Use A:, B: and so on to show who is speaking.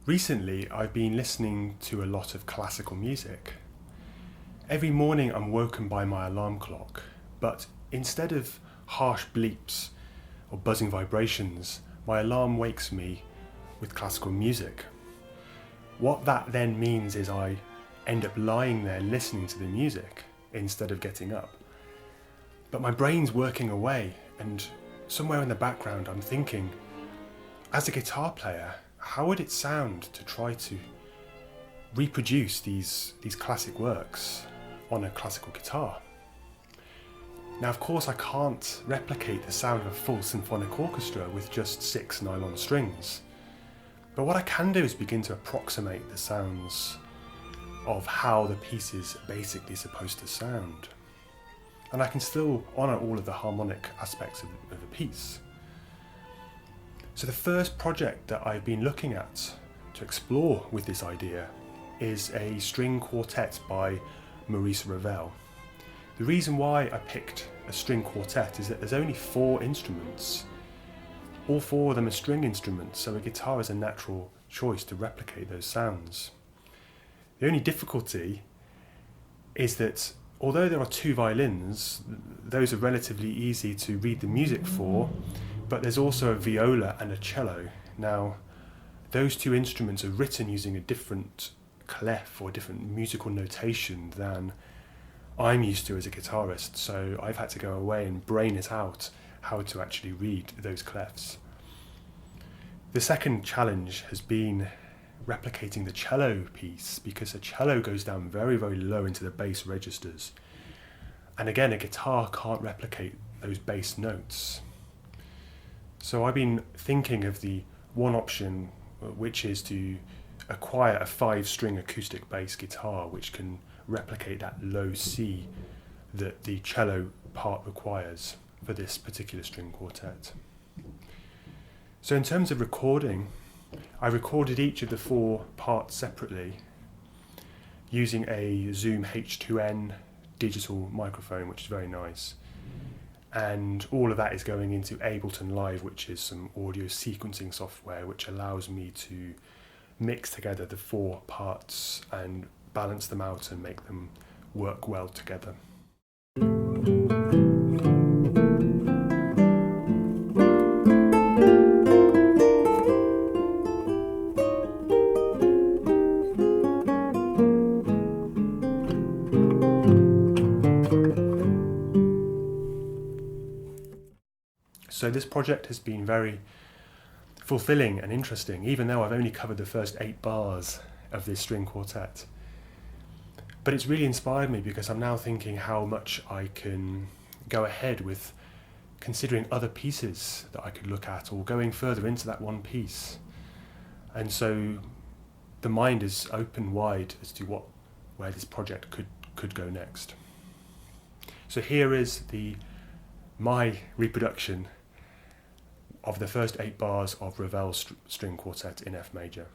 A: Recently, I've been listening to a lot of classical music. Every morning I'm woken by my alarm clock, but instead of harsh bleeps or buzzing vibrations, my alarm wakes me with classical music. What that then means is I end up lying there listening to the music instead of getting up. But my brain's working away, and somewhere in the background I'm thinking, as a guitar player, how would it sound to try to reproduce these classic works on a classical guitar? Now, of course, I can't replicate the sound of a full symphonic orchestra with just 6 nylon strings. But what I can do is begin to approximate the sounds of how the piece is basically supposed to sound. And I can still honour all of the harmonic aspects of a piece. So the first project that I've been looking at to explore with this idea is a string quartet by Maurice Ravel. The reason why I picked a string quartet is that there's only 4 instruments. All 4 of them are string instruments, so a guitar is a natural choice to replicate those sounds. The only difficulty is that although there are 2 violins, those are relatively easy to read the music for, but there's also a viola and a cello. Now, those 2 instruments are written using a different clef or different musical notation than I'm used to as a guitarist, so I've had to go away and brain it out how to actually read those clefs. The second challenge has been replicating the cello piece, because a cello goes down very, very low into the bass registers. And again, a guitar can't replicate those bass notes. So I've been thinking of the one option, which is to acquire a 5-string acoustic bass guitar which can replicate that low C that the cello part requires for this particular string quartet. So in terms of recording, I recorded each of the 4 parts separately using a Zoom H2N digital microphone, which is very nice. And all of that is going into Ableton Live, which is some audio sequencing software which allows me to mix together the 4 parts and balance them out and make them work well together. So this project has been very fulfilling and interesting, even though I've only covered the first 8 bars of this string quartet. But it's really inspired me because I'm now thinking how much I can go ahead with considering other pieces that I could look at, or going further into that one piece. And so the mind is open wide as to where this project could go next. So here is my reproduction of the first 8 bars of Ravel's string quartet in F major.